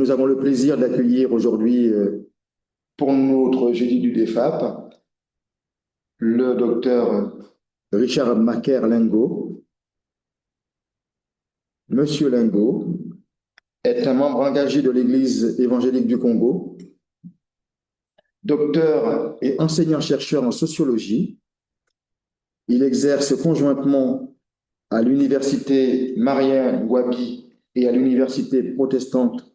Nous avons le plaisir d'accueillir aujourd'hui, pour notre jeudi du DEFAP, le docteur Richard Macaire Lingot. Monsieur Lingot est un membre engagé de l'Église évangélique du Congo, docteur et enseignant-chercheur en sociologie. Il exerce conjointement à l'université Marien Ngouabi et à l'université protestante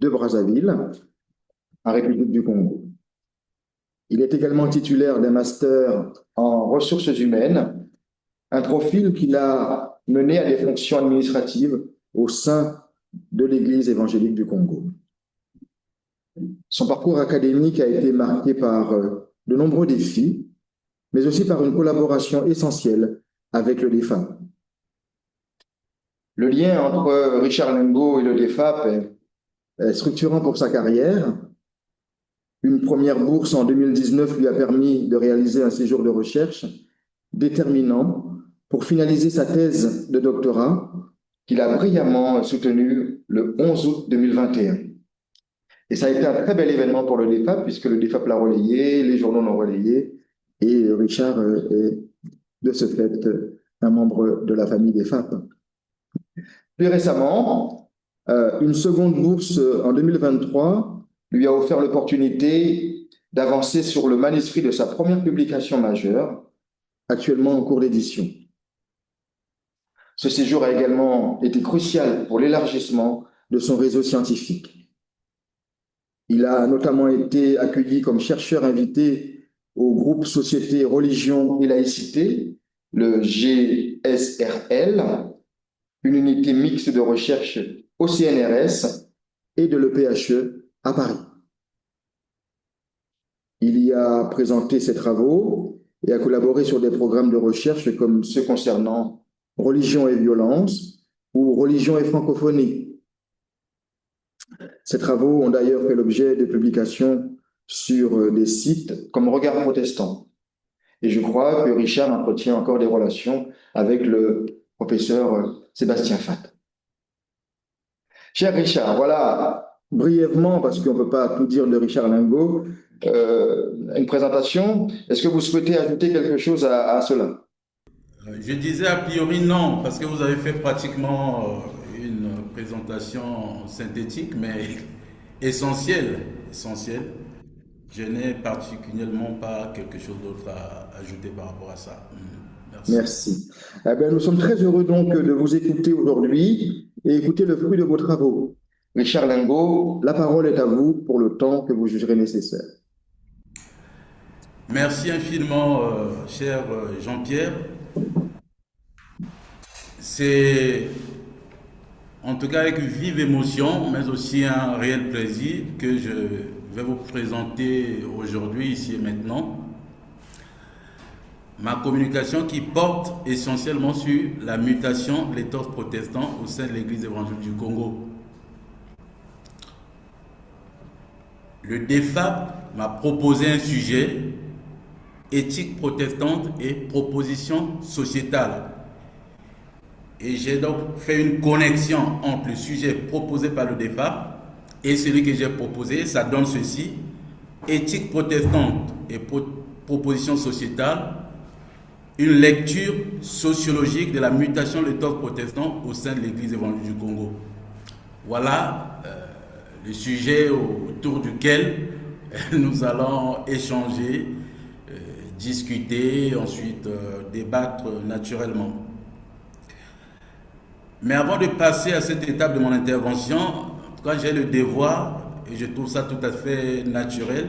de Brazzaville, en République du Congo. Il est également titulaire d'un master en ressources humaines, un profil qu'il a mené à des fonctions administratives au sein de l'Église évangélique du Congo. Son parcours académique a été marqué par de nombreux défis, mais aussi par une collaboration essentielle avec le DEFAP. Le lien entre Richard Lingot et le DEFAP est structurant pour sa carrière. Une première bourse en 2019 lui a permis de réaliser un séjour de recherche déterminant pour finaliser sa thèse de doctorat qu'il a brillamment soutenue le 11 août 2021. Et ça a été un très bel événement pour le DEFAP, puisque le DEFAP l'a relayé, les journaux l'ont relayé, et Richard est de ce fait un membre de la famille DEFAP. Plus récemment, une seconde bourse en 2023 lui a offert l'opportunité d'avancer sur le manuscrit de sa première publication majeure, actuellement en cours d'édition. Ce séjour a également été crucial pour l'élargissement de son réseau scientifique. Il a notamment été accueilli comme chercheur invité au groupe Société, Religion et Laïcité, le GSRL, une unité mixte de recherche au CNRS et de l'EPHE à Paris. Il y a présenté ses travaux et a collaboré sur des programmes de recherche comme ceux concernant religion et violence ou religion et francophonie. Ces travaux ont d'ailleurs fait l'objet de publications sur des sites comme Regard Protestant. Et je crois que Richard entretient encore des relations avec le professeur Sébastien Fath. Cher Richard, voilà brièvement, parce qu'on ne peut pas tout dire de Richard Lingot, une présentation. Est-ce que vous souhaitez ajouter quelque chose à cela? Je disais a priori non, parce que vous avez fait pratiquement une présentation synthétique, mais essentielle. Je n'ai particulièrement pas quelque chose d'autre à ajouter par rapport à ça. Merci. Merci. Eh bien, nous sommes très heureux donc de vous écouter aujourd'hui et écouter le fruit de vos travaux. Richard Lingot, la parole est à vous pour le temps que vous jugerez nécessaire. Merci infiniment, cher Jean-Pierre. C'est en tout cas avec vive émotion, mais aussi un réel plaisir que je vais vous présenter aujourd'hui, ici et maintenant, ma communication qui porte essentiellement sur la mutation de l'éthos protestant au sein de l'Église évangélique du Congo. Le DEFAP m'a proposé un sujet, éthique protestante et proposition sociétale. Et j'ai donc fait une connexion entre le sujet proposé par le DEFAP et celui que j'ai proposé. Ça donne ceci: éthique protestante et proposition sociétale, une lecture sociologique de la mutation de l'éthos protestant au sein de l'Église évangélique du Congo. Voilà le sujet autour duquel nous allons échanger, discuter, ensuite débattre naturellement. Mais avant de passer à cette étape de mon intervention, en tout cas, j'ai le devoir, et je trouve ça tout à fait naturel,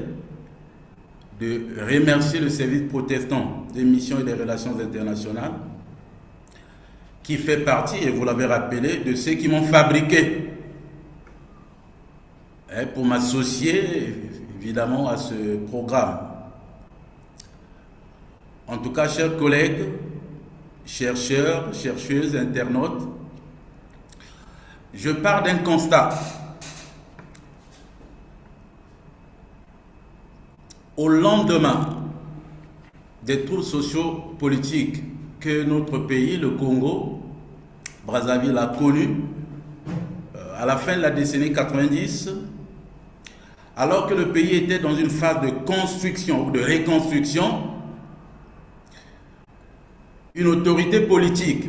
de remercier le service protestant des missions et des relations internationales, qui fait partie, et vous l'avez rappelé, de ceux qui m'ont fabriqué pour m'associer évidemment à ce programme. En tout cas, chers collègues, chercheurs, chercheuses, internautes, je pars d'un constat. Au lendemain des troubles sociaux-politiques que notre pays, le Congo, Brazzaville, a connus à la fin de la décennie 90, alors que le pays était dans une phase de construction ou de reconstruction, une autorité politique,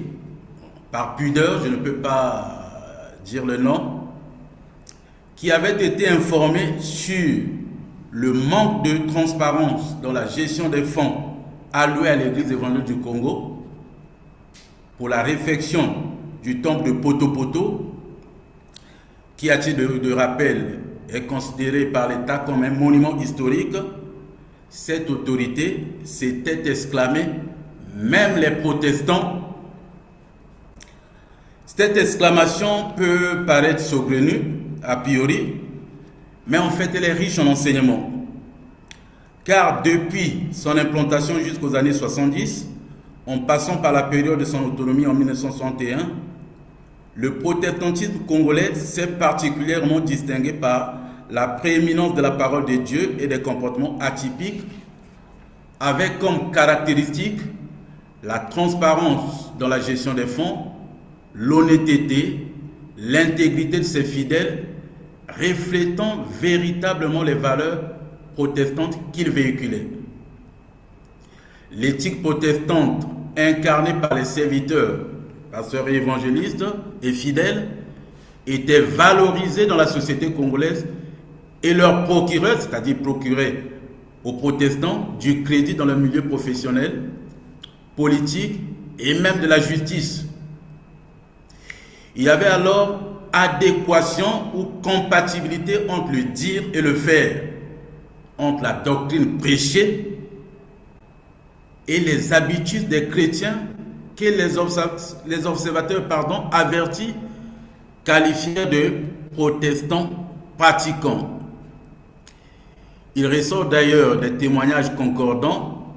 par pudeur, je ne peux pas dire le nom, qui avait été informée sur le manque de transparence dans la gestion des fonds alloués à l'Église évangélique du Congo pour la réfection du temple de Poto-Poto, qui, à titre de rappel, est considéré par l'État comme un monument historique. Cette autorité s'était exclamée, même les protestants. Cette exclamation peut paraître saugrenue, a priori, mais en fait elle est riche en enseignements. Car depuis son implantation jusqu'aux années 70, en passant par la période de son autonomie en 1961, le protestantisme congolais s'est particulièrement distingué par la prééminence de la parole de Dieu et des comportements atypiques, avec comme caractéristique la transparence dans la gestion des fonds, l'honnêteté, l'intégrité de ses fidèles, reflétant véritablement les valeurs protestantes qu'il véhiculait. L'éthique protestante incarnée par les serviteurs, pasteurs et évangélistes et fidèles, était valorisée dans la société congolaise et leur procurait, c'est-à-dire procurait aux protestants du crédit dans le milieu professionnel, politique et même de la justice. Il y avait alors adéquation ou compatibilité entre le dire et le faire, entre la doctrine prêchée et les habitudes des chrétiens que les observateurs avertis qualifiaient de protestants pratiquants. Il ressort d'ailleurs des témoignages concordants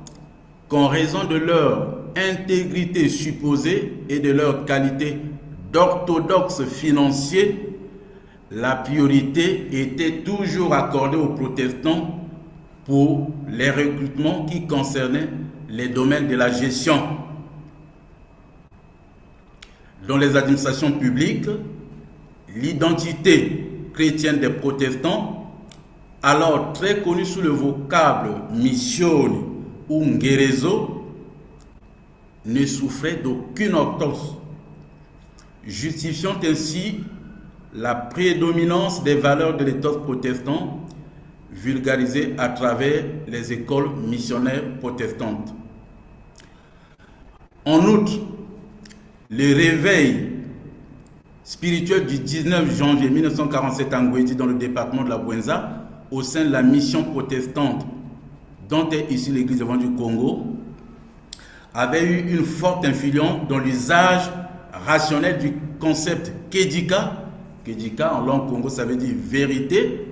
qu'en raison de leur intégrité supposée et de leur qualité d'orthodoxes financiers, la priorité était toujours accordée aux protestants pour les recrutements qui concernaient les domaines de la gestion. Dans les administrations publiques, l'identité chrétienne des protestants, alors très connue sous le vocable missione ou ngerezo, ne souffrait d'aucune orthodoxe, justifiant ainsi la prédominance des valeurs de l'éthos protestant vulgarisées à travers les écoles missionnaires protestantes. En outre, le réveil spirituel du 19 janvier 1947 à Ngwedi dans le département de la Bouenza, au sein de la mission protestante dont est issue l'Église évangélique du Congo, avait eu une forte influence dans l'usage rationnel du concept Kedika. Kedika en langue congo ça veut dire vérité,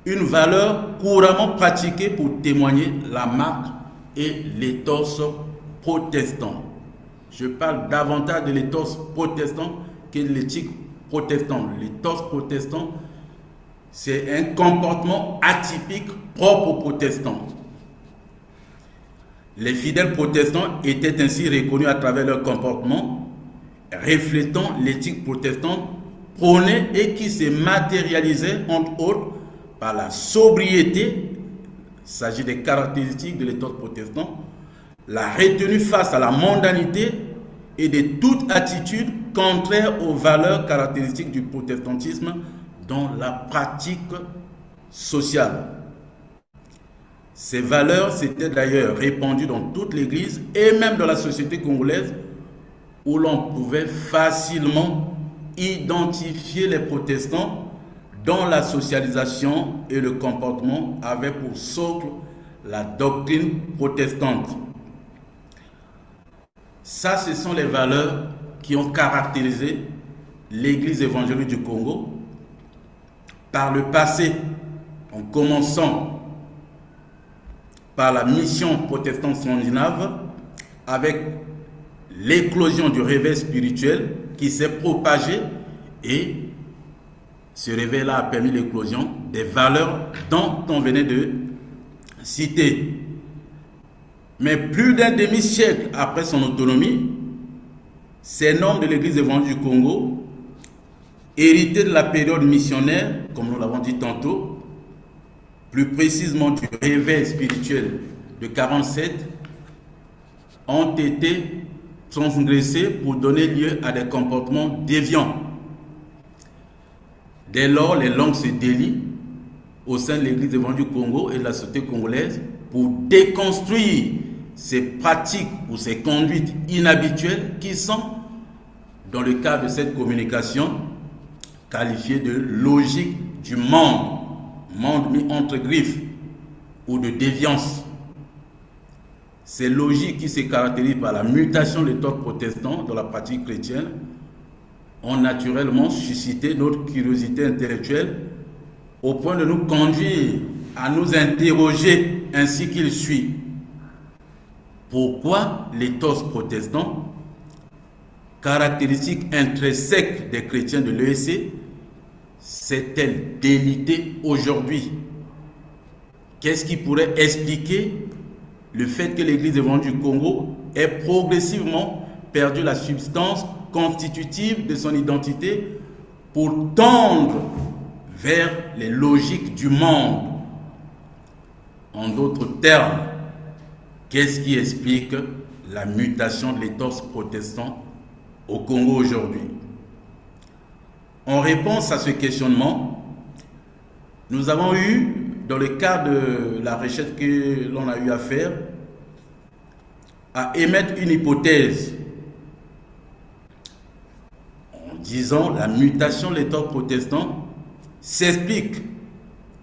une valeur couramment pratiquée pour témoigner la marque et l'éthos protestant. Je parle davantage de l'éthos protestant que de l'éthique protestante. L'éthos protestant, c'est un comportement atypique propre aux protestants. Les fidèles protestants étaient ainsi reconnus à travers leur comportement, reflétant l'éthique protestante prônée et qui se matérialisait entre autres par la sobriété, il s'agit des caractéristiques de l'éthos protestant, la retenue face à la mondanité et de toute attitude contraire aux valeurs caractéristiques du protestantisme dans la pratique sociale. Ces valeurs s'étaient d'ailleurs répandues dans toute l'Église et même dans la société congolaise, où l'on pouvait facilement identifier les protestants dont la socialisation et le comportement avaient pour socle la doctrine protestante. Ça, ce sont les valeurs qui ont caractérisé l'Église évangélique du Congo par le passé, en commençant par la mission protestante scandinave, avec l'éclosion du réveil spirituel qui s'est propagé, et ce réveil-là a permis l'éclosion des valeurs dont on venait de citer. Mais plus d'un demi-siècle après son autonomie, ces normes de l'Église évangélique du Congo hérité de la période missionnaire, comme nous l'avons dit tantôt, plus précisément du réveil spirituel de 47, ont été transgressés pour donner lieu à des comportements déviants. Dès lors, les langues se délient au sein de l'Église évangélique du Congo et de la société congolaise pour déconstruire ces pratiques ou ces conduites inhabituelles qui sont, dans le cadre de cette communication, qualifiées de logique du monde mis entre griffes, ou de déviance. Ces logiques qui se caractérisent par la mutation des thoughts protestants dans la pratique chrétienne ont naturellement suscité notre curiosité intellectuelle au point de nous conduire à nous interroger ainsi qu'il suit. Pourquoi l'éthos protestant, caractéristique intrinsèque des chrétiens de l'EEC, s'est-elle délitée aujourd'hui? Qu'est-ce qui pourrait expliquer le fait que l'Église évangélique du Congo ait progressivement perdu la substance constitutive de son identité pour tendre vers les logiques du monde? En d'autres termes, qu'est-ce qui explique la mutation de l'éthos protestant au Congo aujourd'hui? En réponse à ce questionnement, nous avons eu, dans le cadre de la recherche que l'on a eu à faire, à émettre une hypothèse en disant la mutation de l'éthos protestant s'explique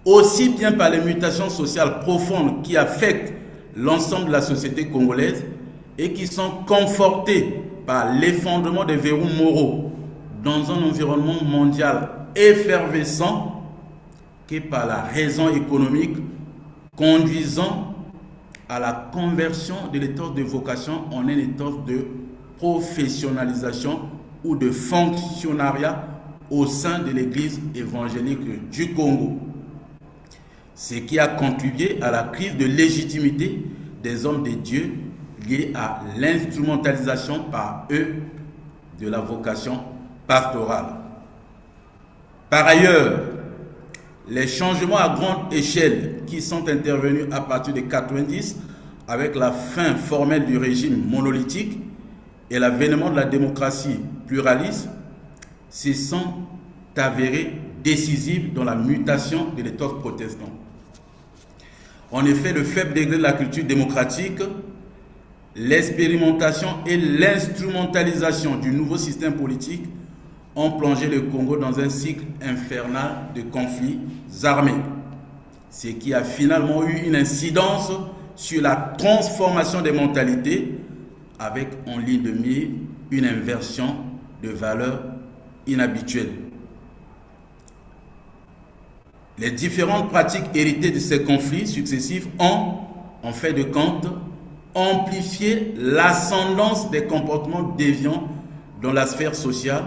aussi bien par les mutations sociales profondes qui affectent l'ensemble de la société congolaise et qui sont confortées par l'effondrement des verrous moraux dans un environnement mondial effervescent que par la raison économique conduisant à la conversion de l'éthos de vocation en un éthos de professionnalisation ou de fonctionnariat au sein de l'Église évangélique du Congo. Ce qui a contribué à la crise de légitimité des hommes de Dieu liée à l'instrumentalisation par eux de la vocation pastorale. Par ailleurs, les changements à grande échelle qui sont intervenus à partir de 90 avec la fin formelle du régime monolithique et l'avènement de la démocratie pluraliste se sont avérés décisifs dans la mutation de l'éthos protestant. En effet, le faible degré de la culture démocratique, l'expérimentation et l'instrumentalisation du nouveau système politique ont plongé le Congo dans un cycle infernal de conflits armés, ce qui a finalement eu une incidence sur la transformation des mentalités avec en ligne de mire une inversion de valeurs inhabituelles. Les différentes pratiques héritées de ces conflits successifs ont, en fait de compte, amplifié l'ascendance des comportements déviants dans la sphère sociale,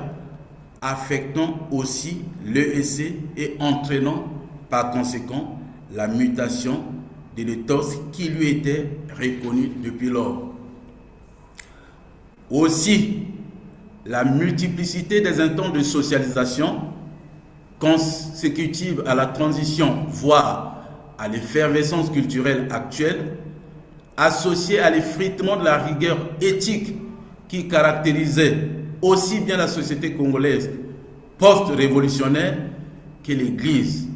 affectant aussi l'EEC et entraînant par conséquent la mutation de l'éthos qui lui était reconnu depuis lors. Aussi, la multiplicité des instants de socialisation consécutive à la transition, voire à l'effervescence culturelle actuelle, associée à l'effritement de la rigueur éthique qui caractérisait aussi bien la société congolaise post-révolutionnaire que l'Église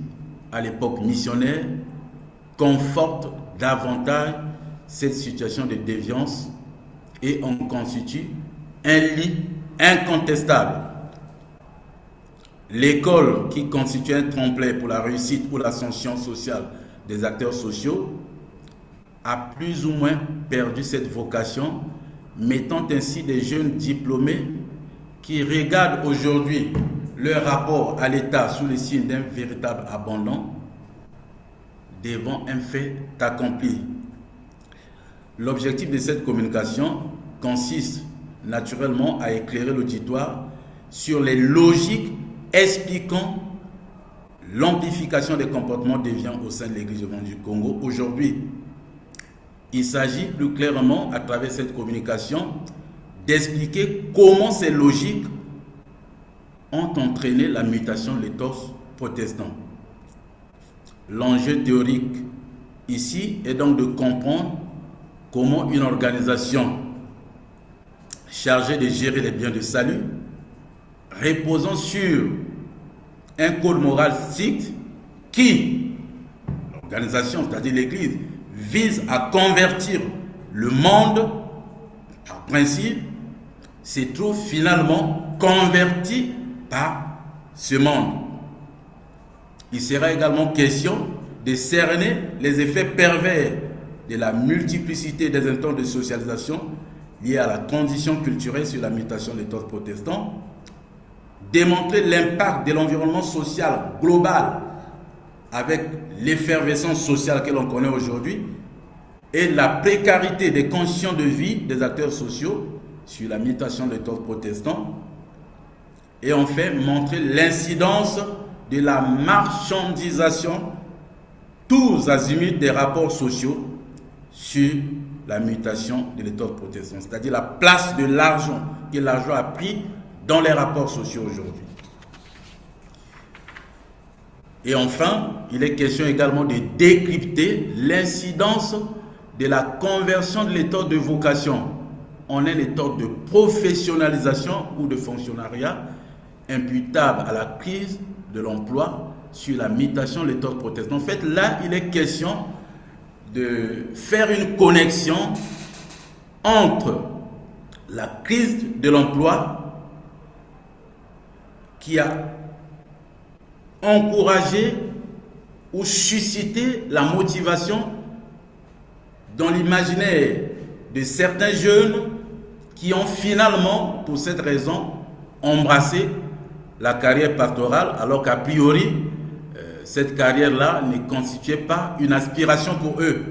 à l'époque missionnaire, conforte davantage cette situation de déviance et en constitue un lit incontestable. L'école, qui constitue un tremplin pour la réussite ou l'ascension sociale des acteurs sociaux, a plus ou moins perdu cette vocation, mettant ainsi des jeunes diplômés qui regardent aujourd'hui leur rapport à l'État sous le signe d'un véritable abandon devant un fait accompli. L'objectif de cette communication consiste naturellement à éclairer l'auditoire sur les logiques expliquant l'amplification des comportements déviants au sein de l'Église évangélique du Congo aujourd'hui. Il s'agit plus clairement, à travers cette communication, d'expliquer comment ces logiques ont entraîné la mutation de l'éthos protestant. L'enjeu théorique ici est donc de comprendre comment une organisation chargée de gérer les biens de salut, reposant sur un code moral strict qui, l'organisation, c'est-à-dire l'Église, vise à convertir le monde par principe, se trouve finalement converti par ce monde. Il sera également question de cerner les effets pervers de la multiplicité des instances de socialisation liées à la transition culturelle sur la mutation de l'éthos protestant, démontrer l'impact de l'environnement social global avec l'effervescence sociale que l'on connaît aujourd'hui et la précarité des conditions de vie des acteurs sociaux sur la mutation de l'éthos protestant, et enfin montrer l'incidence de la marchandisation tous azimuts des rapports sociaux sur la mutation de l'éthos protestant, c'est-à-dire la place de l'argent que l'argent a pris dans les rapports sociaux aujourd'hui. Et enfin, il est question également de décrypter l'incidence de la conversion de l'éthos de vocation en un éthos de professionnalisation ou de fonctionnariat imputable à la crise de l'emploi sur la mutation de l'éthos protestant. En fait, là, il est question de faire une connexion entre la crise de l'emploi qui a encouragé ou suscité la motivation dans l'imaginaire de certains jeunes qui ont finalement, pour cette raison, embrassé la carrière pastorale, alors qu'a priori, cette carrière-là ne constituait pas une aspiration pour eux.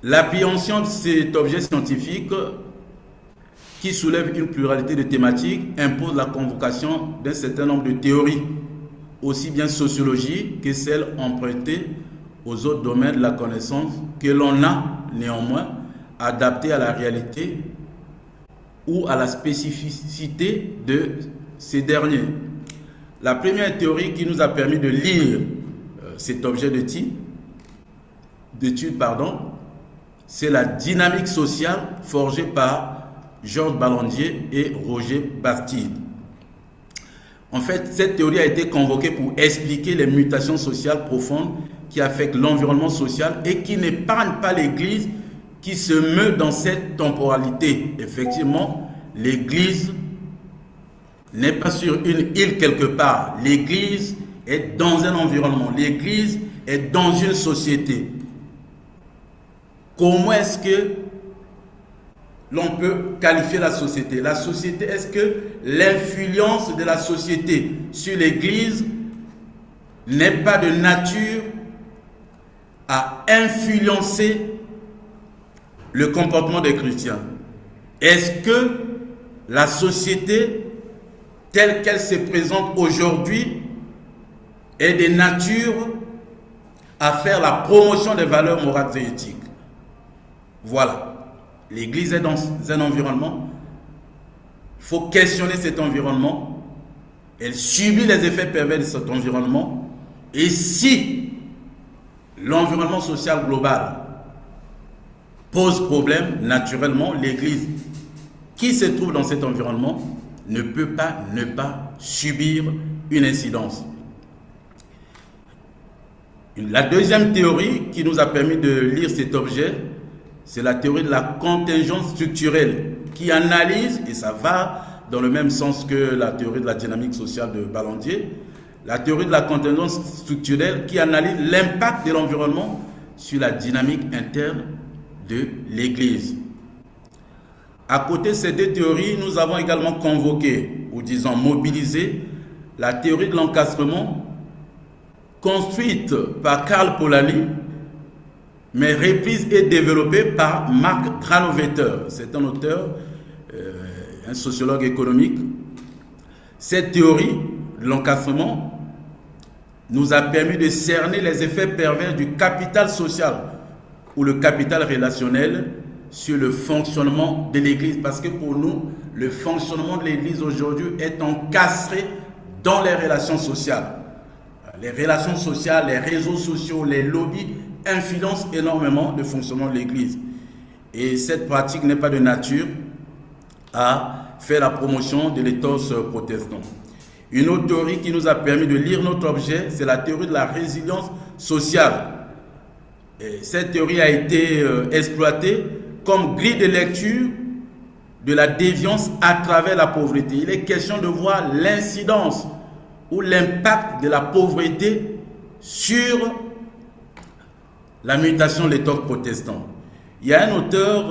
L'appréhension de cet objet scientifique, qui soulève une pluralité de thématiques, impose la convocation d'un certain nombre de théories, aussi bien sociologiques que celles empruntées aux autres domaines de la connaissance, que l'on a néanmoins adaptées à la réalité ou à la spécificité de ces derniers. La première théorie qui nous a permis de lire cet objet d'étude, c'est la dynamique sociale forgée par Georges Ballandier et Roger Bastide. En fait, cette théorie a été convoquée pour expliquer les mutations sociales profondes qui affectent l'environnement social et qui n'épargnent pas l'Église qui se meut dans cette temporalité. Effectivement, l'Église n'est pas sur une île quelque part. L'Église est dans un environnement. L'Église est dans une société. Comment est-ce que l'on peut qualifier la société? La société, est-ce que l'influence de la société sur l'Église n'est pas de nature à influencer le comportement des chrétiens? Est-ce que la société telle qu'elle se présente aujourd'hui est de nature à faire la promotion des valeurs morales et éthiques? Voilà. L'Église est dans un environnement. Il faut questionner cet environnement. Elle subit les effets pervers de cet environnement. Et si l'environnement social global pose problème, naturellement, l'Église qui se trouve dans cet environnement ne peut pas ne pas subir une incidence. La deuxième théorie qui nous a permis de lire cet objet, c'est la théorie de la contingence structurelle qui analyse, et ça va dans le même sens que la théorie de la dynamique sociale de Ballandier, la théorie de la contingence structurelle qui analyse l'impact de l'environnement sur la dynamique interne de l'Église. À côté de ces deux théories, nous avons également convoqué, ou disons mobilisé, la théorie de l'encastrement construite par Karl Polanyi, mais reprise et développée par Mark Granovetter. C'est un auteur, un sociologue économique. Cette théorie de l'encastrement nous a permis de cerner les effets pervers du capital social ou le capital relationnel sur le fonctionnement de l'Église, parce que pour nous, le fonctionnement de l'Église aujourd'hui est encastré dans les relations sociales. Les relations sociales, les réseaux sociaux, les lobbies influencent énormément le fonctionnement de l'Église. Et cette pratique n'est pas de nature à faire la promotion de l'éthos protestant. Une autre théorie qui nous a permis de lire notre objet, c'est la théorie de la résilience sociale. Et cette théorie a été exploitée comme grille de lecture de la déviance à travers la pauvreté. Il est question de voir l'incidence ou l'impact de la pauvreté sur la mutation de l'éthos protestant. Il y a un auteur,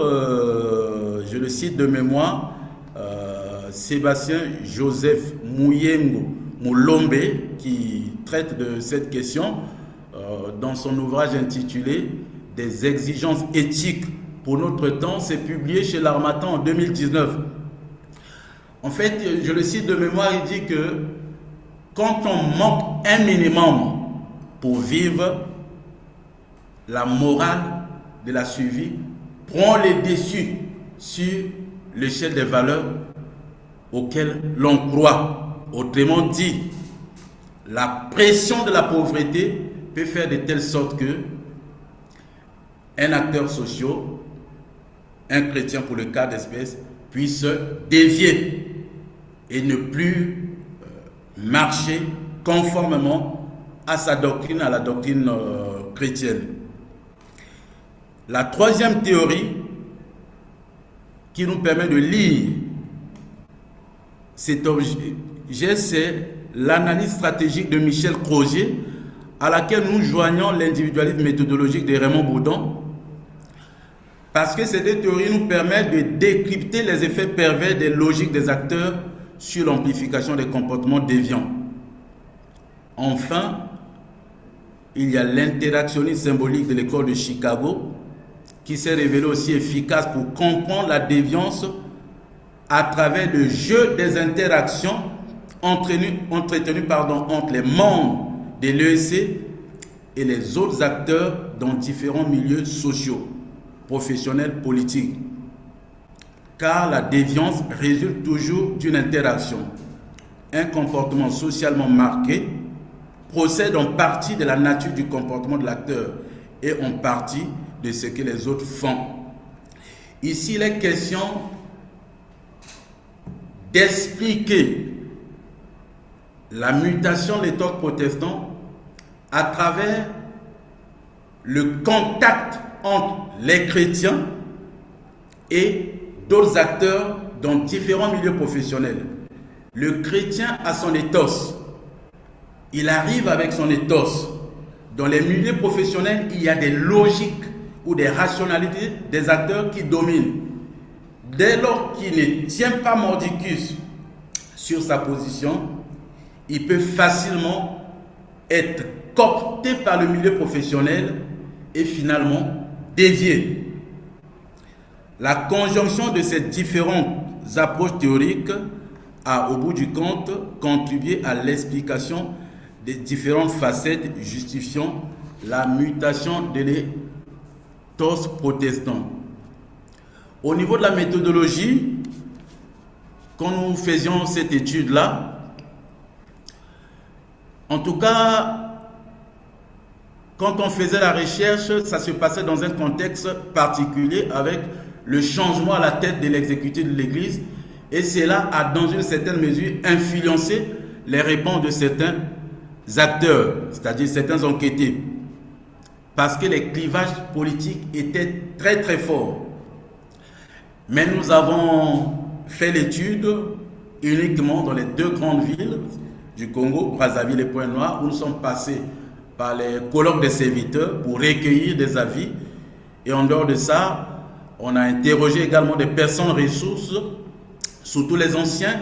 je le cite de mémoire, Sébastien Joseph Muyengo Mulombe, qui traite de cette question dans son ouvrage intitulé « Des exigences éthiques pour notre temps », c'est publié chez l'Harmattan en 2019. En fait, je le cite de mémoire, il dit que quand on manque un minimum pour vivre, la morale de la survie prend les dessus sur l'échelle des valeurs auxquelles l'on croit. Autrement dit, la pression de la pauvreté peut faire de telle sorte que un acteur social, un chrétien pour le cas d'espèce, puisse dévier et ne plus marcher conformément à sa doctrine, à la doctrine chrétienne. La troisième théorie qui nous permet de lire cet objet, c'est l'analyse stratégique de Michel Crozier, à laquelle nous joignons l'individualisme méthodologique de Raymond Bourdon, parce que ces deux théories nous permettent de décrypter les effets pervers des logiques des acteurs sur l'amplification des comportements déviants. Enfin, il y a l'interactionnisme symbolique de l'école de Chicago, qui s'est révélé aussi efficace pour comprendre la déviance à travers le jeu des interactions entretenues entre les membres de l'EEC et les autres acteurs dans différents milieux sociaux, professionnels, politiques. Car la déviance résulte toujours d'une interaction. Un comportement socialement marqué procède en partie de la nature du comportement de l'acteur et en partie de ce que les autres font. Ici, il est question d'expliquer la mutation de l'éthos protestant à travers le contact entre les chrétiens et d'autres acteurs dans différents milieux professionnels. Le chrétien a son éthos. Il arrive avec son éthos. Dans les milieux professionnels, il y a des logiques ou des rationalités des acteurs qui dominent. Dès lors qu'il ne tient pas mordicus sur sa position, il peut facilement être coopté par le milieu professionnel et finalement dévié. La conjonction de ces différentes approches théoriques a, au bout du compte, contribué à l'explication des différentes facettes justifiant la mutation de l'éthos protestant. Au niveau de la méthodologie, quand nous faisions cette étude-là, en tout cas, quand on faisait la recherche, ça se passait dans un contexte particulier avec le changement à la tête de l'exécutif de l'Église, et cela a dans une certaine mesure influencé les réponses de certains acteurs, c'est-à-dire certains enquêtés, parce que les clivages politiques étaient très très forts. Mais nous avons fait l'étude uniquement dans les deux grandes villes du Congo, Brazzaville et Pointe-Noire, où nous sommes passés par les colloques des serviteurs pour recueillir des avis. Et en dehors de ça, on a interrogé également des personnes ressources, surtout les anciens,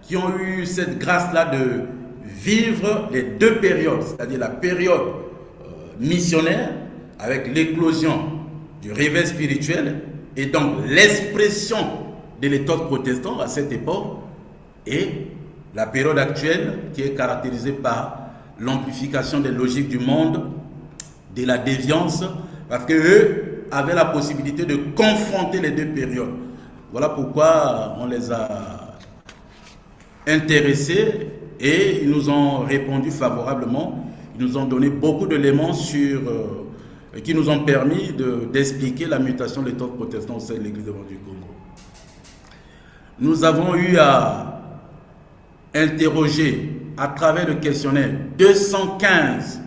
qui ont eu cette grâce-là de vivre les deux périodes, c'est-à-dire la période missionnaire, avec l'éclosion du réveil spirituel, et donc l'expression de l'éthos protestant à cette époque, et la période actuelle qui est caractérisée par l'amplification des logiques du monde, de la déviance, parce que eux, avaient la possibilité de confronter les deux périodes. Voilà pourquoi on les a intéressés et ils nous ont répondu favorablement. Ils nous ont donné beaucoup d'éléments qui nous ont permis d'expliquer la mutation de l'étoffe protestante au sein de l'Église évangélique du Congo. Nous avons eu à interroger à travers le questionnaire 215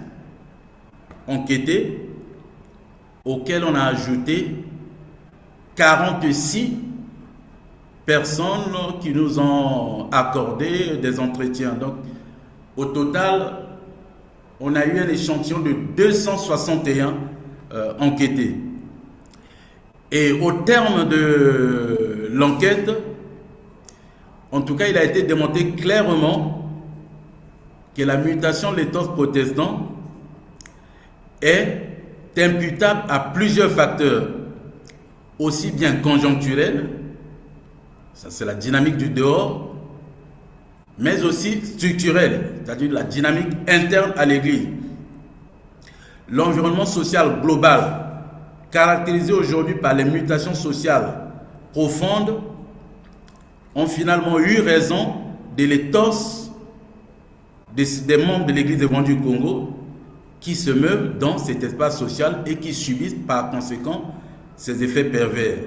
enquêtés auxquels on a ajouté 46 personnes qui nous ont accordé des entretiens. Donc, au total, on a eu un échantillon de 261 enquêtés. Et au terme de l'enquête, en tout cas, il a été démontré clairement que la mutation de l'étoffe protestant est imputable à plusieurs facteurs, aussi bien conjoncturels, ça c'est la dynamique du dehors, mais aussi structurelle, c'est-à-dire la dynamique interne à l'Église. L'environnement social global, caractérisé aujourd'hui par les mutations sociales profondes, ont finalement eu raison de l'éthos des membres de l'Église évangélique du Congo qui se meuvent dans cet espace social et qui subissent par conséquent ces effets pervers.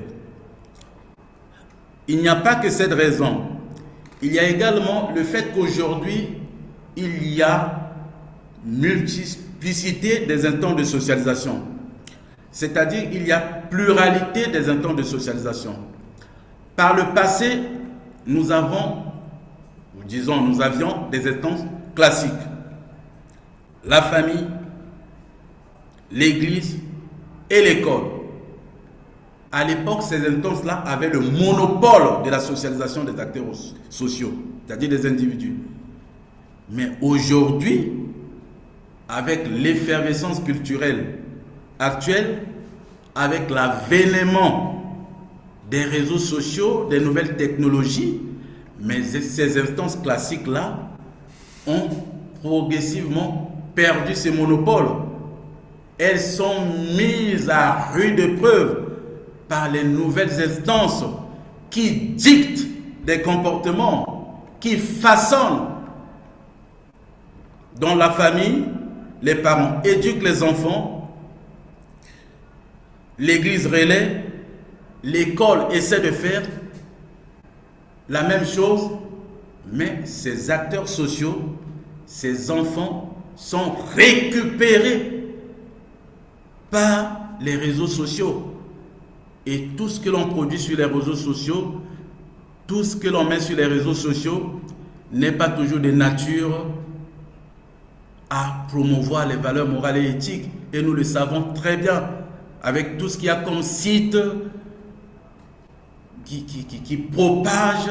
Il n'y a pas que cette raison. Il y a également le fait qu'aujourd'hui, il y a multiplicité des instants de socialisation. C'est-à-dire qu'il y a pluralité des instants de socialisation. Par le passé, nous avions des instances classiques. La famille, l'église et l'école. À l'époque, ces instances-là avaient le monopole de la socialisation des acteurs sociaux, c'est-à-dire des individus. Mais aujourd'hui, avec l'effervescence culturelle actuelle, avec l'avènement des réseaux sociaux, des nouvelles technologies, mais ces instances classiques-là ont progressivement perdu ces monopoles. Elles sont mises à rude épreuve par les nouvelles instances qui dictent des comportements, qui façonnent. Dans la famille, les parents éduquent les enfants, l'église relaie, l'école essaie de faire la même chose, mais ces acteurs sociaux, ces enfants sont récupérés par les réseaux sociaux. Et tout ce que l'on produit sur les réseaux sociaux, tout ce que l'on met sur les réseaux sociaux n'est pas toujours de nature à promouvoir les valeurs morales et éthiques. Et nous le savons très bien, avec tout ce qu'il y a comme site qui propage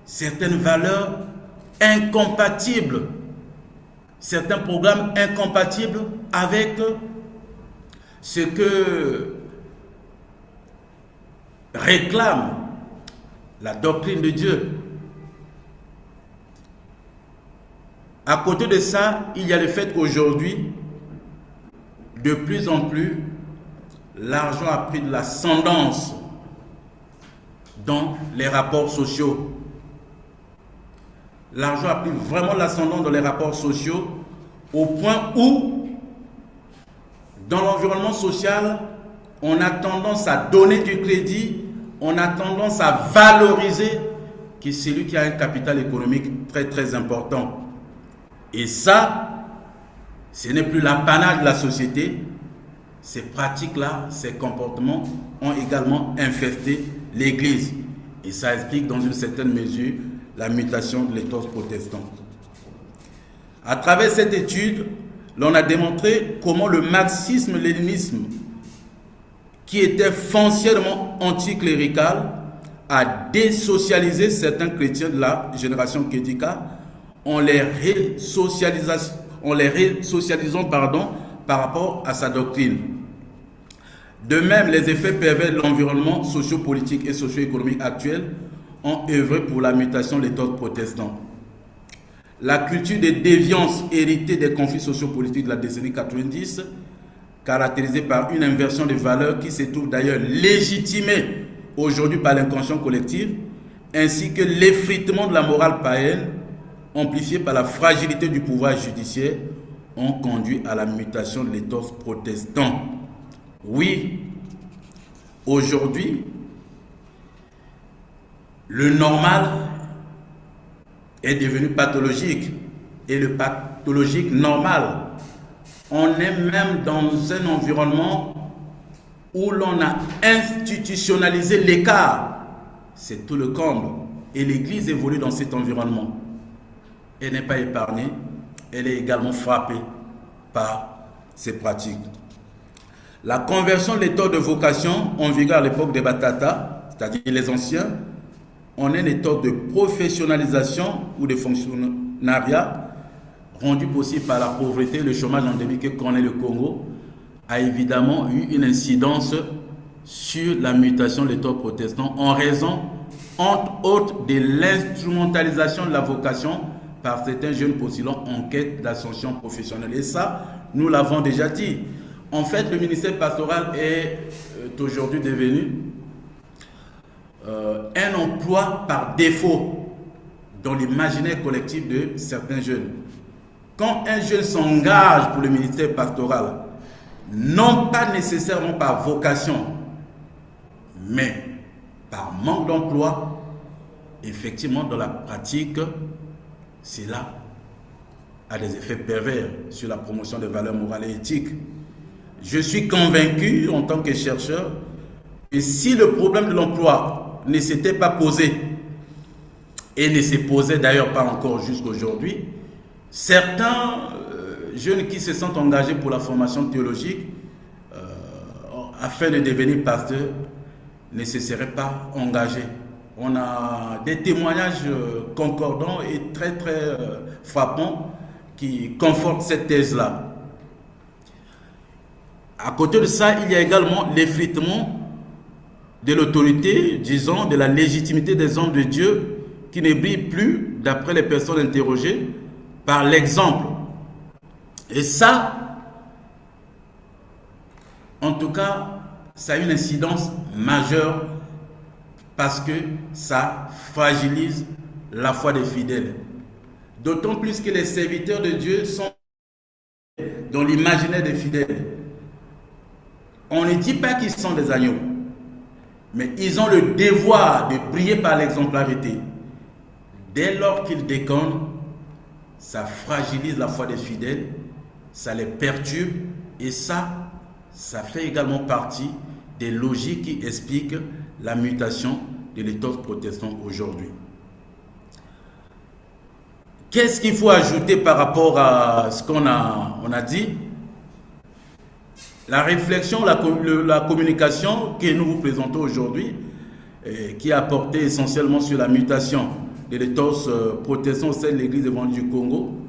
certaines valeurs incompatibles, certains programmes incompatibles avec ce que réclame la doctrine de Dieu. À côté de ça, il y a le fait qu'aujourd'hui, de plus en plus, l'argent a pris de l'ascendance dans les rapports sociaux. L'argent a pris vraiment l'ascendant dans les rapports sociaux au point où, dans l'environnement social, on a tendance à donner du crédit, on a tendance à valoriser que celui qui a un capital économique très très important. Et ça, ce n'est plus l'apanage de la société. Ces pratiques-là, ces comportements ont également infesté l'Église. Et ça explique dans une certaine mesure la mutation de l'éthos protestant. À travers cette étude, l'on a démontré comment le marxisme-léninisme, qui était foncièrement anticlérical, a désocialisé certains chrétiens de la génération Kédika en les résocialisant par rapport à sa doctrine. De même, les effets pervers de l'environnement socio-politique et socio-économique actuel ont œuvré pour la mutation de l'éthos protestant. La culture de déviance héritée des conflits socio-politiques de la décennie 90 caractérisée par une inversion des valeurs qui se trouve d'ailleurs légitimée aujourd'hui par l'inconscient collectif, ainsi que l'effritement de la morale païenne, amplifié par la fragilité du pouvoir judiciaire, ont conduit à la mutation de l'éthos protestant. Oui, aujourd'hui, le normal est devenu pathologique et le pathologique normal. On est même dans un environnement où l'on a institutionnalisé l'écart. C'est tout le comble. Et l'Église évolue dans cet environnement. Elle n'est pas épargnée, elle est également frappée par ces pratiques. La conversion de l'état de vocation en vigueur à l'époque des Batata, c'est-à-dire les anciens, en un état de professionnalisation ou de fonctionnariat rendu possible par la pauvreté et le chômage endémique que connaît le Congo, a évidemment eu une incidence sur la mutation de l'état protestant en raison, entre autres, de l'instrumentalisation de la vocation par certains jeunes postulants en quête d'ascension professionnelle. Et ça, nous l'avons déjà dit. En fait, le ministère pastoral est aujourd'hui devenu un emploi par défaut dans l'imaginaire collectif de certains jeunes. Quand un jeune s'engage pour le ministère pastoral, non pas nécessairement par vocation, mais par manque d'emploi, effectivement, dans la pratique, cela a des effets pervers sur la promotion des valeurs morales et éthiques. Je suis convaincu, en tant que chercheur, que si le problème de l'emploi ne s'était pas posé, et ne se posait d'ailleurs pas encore jusqu'à aujourd'hui, certains jeunes qui se sentent engagés pour la formation théologique, afin de devenir pasteur, ne se seraient pas engagés. On a des témoignages concordants et très frappants qui confortent cette thèse-là. À côté de ça, il y a également l'effritement de l'autorité, disons, de la légitimité des hommes de Dieu qui ne brillent plus, d'après les personnes interrogées, par l'exemple. Et ça, en tout cas, ça a une incidence majeure parce que ça fragilise la foi des fidèles. D'autant plus que les serviteurs de Dieu sont dans l'imaginaire des fidèles. On ne dit pas qu'ils sont des agneaux, mais ils ont le devoir de briller par l'exemplarité. Dès lors qu'ils déconnent, ça fragilise la foi des fidèles, ça les perturbe et ça fait également partie des logiques qui expliquent la mutation de l'éthos protestant aujourd'hui. Qu'est-ce qu'il faut ajouter par rapport à ce qu'on a dit? La réflexion, la communication que nous vous présentons aujourd'hui, qui a porté essentiellement sur la mutation de l'éthos protestant au sein de l'Église évangélique du Congo,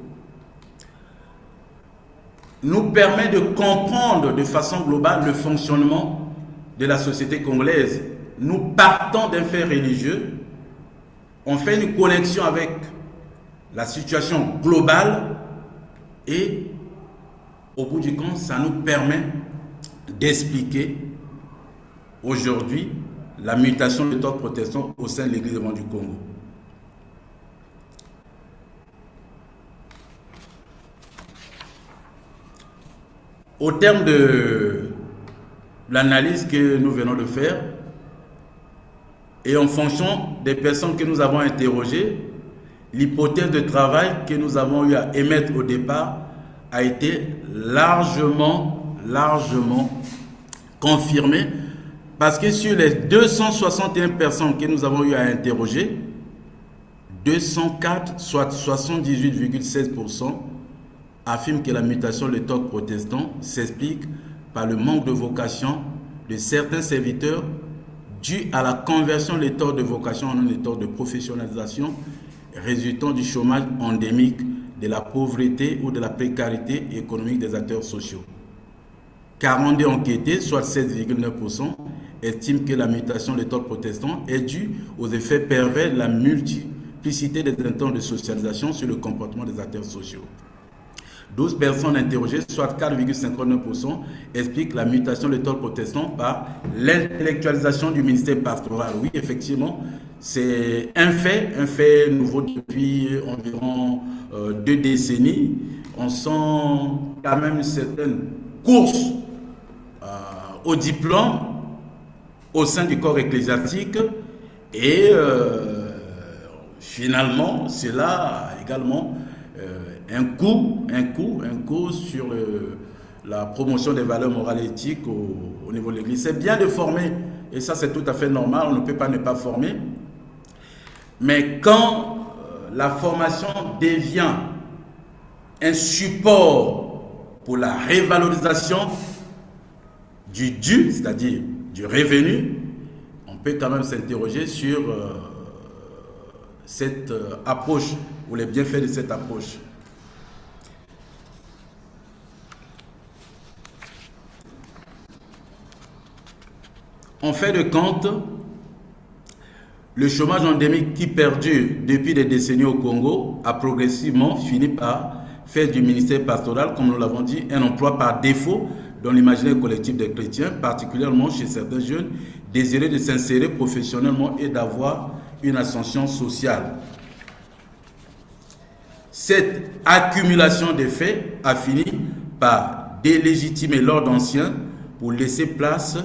nous permet de comprendre de façon globale le fonctionnement de la société congolaise. Nous partons d'un fait religieux, on fait une connexion avec la situation globale et au bout du compte, ça nous permet d'expliquer aujourd'hui la mutation de l'éthos protestant au sein de l'Église évangélique du Congo. Au terme de l'analyse que nous venons de faire et en fonction des personnes que nous avons interrogées, l'hypothèse de travail que nous avons eu à émettre au départ a été largement confirmée parce que sur les 261 personnes que nous avons eu à interroger, 204, soit 78,16%, affirment que la mutation de l'éthos protestant s'explique par le manque de vocation de certains serviteurs dû à la conversion de l'éthos de vocation en un éthos de professionnalisation résultant du chômage endémique, de la pauvreté ou de la précarité économique des acteurs sociaux. 42 enquêtés, soit 16,9%, estiment que la mutation de l'éthos protestant est due aux effets pervers de la multiplicité des intents de socialisation sur le comportement des acteurs sociaux. 12 personnes interrogées, soit 4,59%, expliquent la mutation de l'école protestante par l'intellectualisation du ministère pastoral. Oui, effectivement, c'est un fait nouveau depuis environ 2 décennies. On sent quand même une certaine course au diplôme au sein du corps ecclésiastique et finalement, cela a également un coût sur la promotion des valeurs morales et éthiques au niveau de l'Église. C'est bien de former, et ça c'est tout à fait normal, on ne peut pas ne pas former. Mais quand la formation devient un support pour la révalorisation du dû, c'est-à-dire du revenu, on peut quand même s'interroger sur cette approche ou les bienfaits de cette approche. En fait de compte, le chômage endémique qui perdure depuis des décennies au Congo a progressivement fini par faire du ministère pastoral, comme nous l'avons dit, un emploi par défaut dans l'imaginaire collectif des chrétiens, particulièrement chez certains jeunes désireux de s'insérer professionnellement et d'avoir une ascension sociale. Cette accumulation des faits a fini par délégitimer l'ordre ancien pour laisser place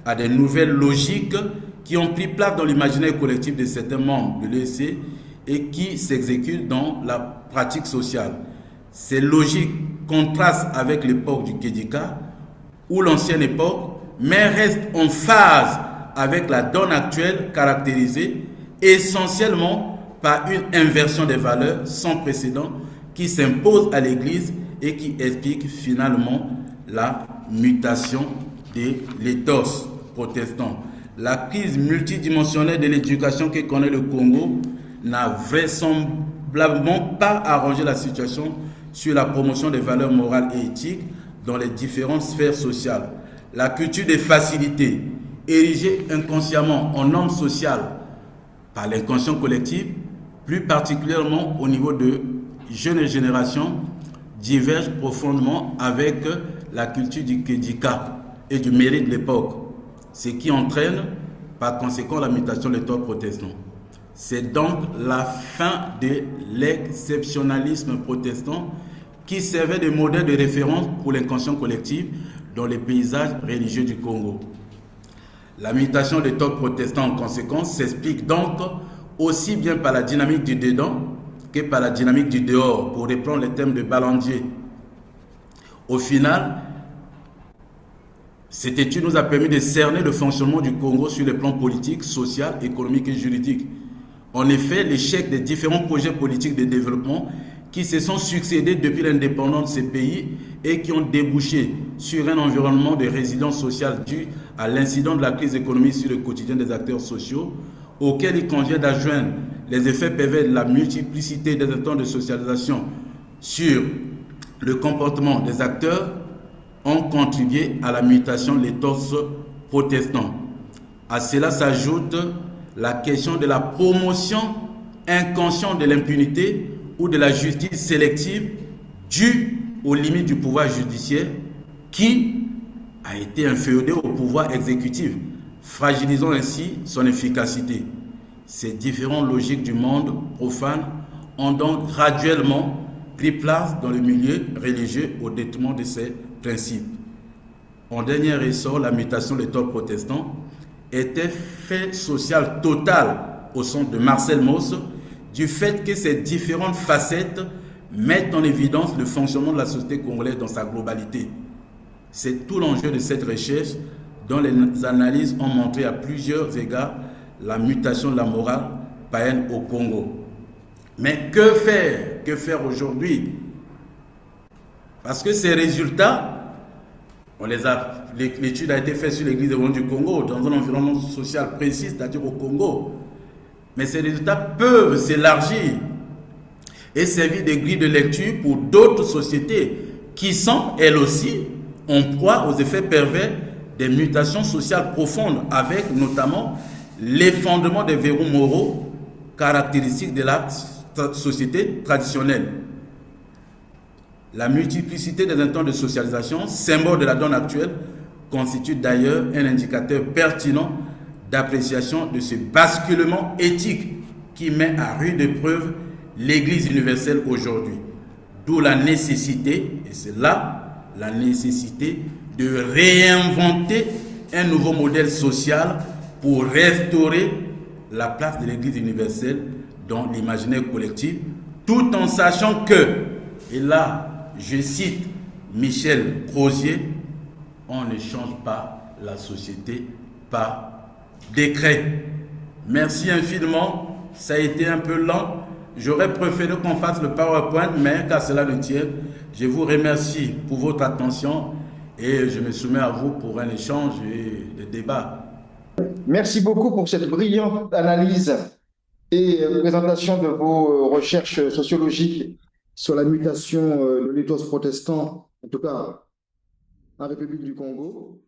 à des nouvelles logiques qui ont pris place dans l'imaginaire collectif de certains membres de l'EC et qui s'exécutent dans la pratique sociale. Ces logiques contrastent avec l'époque du Kédika ou l'ancienne époque, mais restent en phase avec la donne actuelle caractérisée essentiellement par une inversion des valeurs sans précédent qui s'impose à l'Église et qui explique finalement la mutation de l'éthos protestant. La crise multidimensionnelle de l'éducation que connaît le Congo n'a vraisemblablement pas arrangé la situation sur la promotion des valeurs morales et éthiques dans les différentes sphères sociales. La culture des facilités, érigée inconsciemment en norme sociale par l'inconscient collectif, plus particulièrement au niveau de jeunes générations, diverge profondément avec la culture du Kédika et du mérite de l'époque, ce qui entraîne par conséquent la mutation de l'éthos protestant. C'est donc la fin de l'exceptionnalisme protestant qui servait de modèle de référence pour l'inconscient collectif dans les paysages religieux du Congo. La mutation des l'éthos protestant en conséquence s'explique donc aussi bien par la dynamique du dedans que par la dynamique du dehors, pour reprendre les thèmes de Ballandier. Au final, cette étude nous a permis de cerner le fonctionnement du Congo sur les plans politiques, social, économique et juridique. En effet, l'échec des différents projets politiques de développement qui se sont succédés depuis l'indépendance de ces pays et qui ont débouché sur un environnement de résilience sociale dû à l'incident de la crise économique sur le quotidien des acteurs sociaux, auquel il convient d'adjoindre les effets pervers de la multiplicité des instants de socialisation sur le comportement des acteurs, ont contribué à la mutation de l'éthos protestant. À cela s'ajoute la question de la promotion inconsciente de l'impunité ou de la justice sélective due aux limites du pouvoir judiciaire qui a été inféodé au pouvoir exécutif, fragilisant ainsi son efficacité. Ces différentes logiques du monde profane ont donc graduellement pris place dans le milieu religieux au détriment de ces principes. En dernier ressort, la mutation de l'éthos protestant était fait social total au sens de Marcel Mauss, du fait que ces différentes facettes mettent en évidence le fonctionnement de la société congolaise dans sa globalité. C'est tout l'enjeu de cette recherche dont les analyses ont montré à plusieurs égards la mutation de la morale païenne au Congo. Mais que faire? Que faire aujourd'hui? Parce que ces résultats, l'étude a été faite sur l'Église évangélique du Congo, dans un environnement social précis, c'est-à-dire au Congo. Mais ces résultats peuvent s'élargir et servir de grille de lecture pour d'autres sociétés qui sont, elles aussi, en proie aux effets pervers des mutations sociales profondes, avec notamment l'effondrement des verrous moraux caractéristiques de la société traditionnelle. La multiplicité des instants de socialisation, symbole de la donne actuelle, constitue d'ailleurs un indicateur pertinent d'appréciation de ce basculement éthique qui met à rude épreuve l'Église universelle aujourd'hui. D'où la nécessité, et c'est là la nécessité de réinventer un nouveau modèle social pour restaurer la place de l'Église universelle dans l'imaginaire collectif, tout en sachant que, et là je cite Michel Crozier, on ne change pas la société par décret. Merci infiniment, ça a été un peu lent. J'aurais préféré qu'on fasse le PowerPoint, mais qu'à cela ne tienne, je vous remercie pour votre attention et je me soumets à vous pour un échange et des débats. Merci beaucoup pour cette brillante analyse et présentation de vos recherches sociologiques sur la mutation de l'éthos protestant, en tout cas en République du Congo.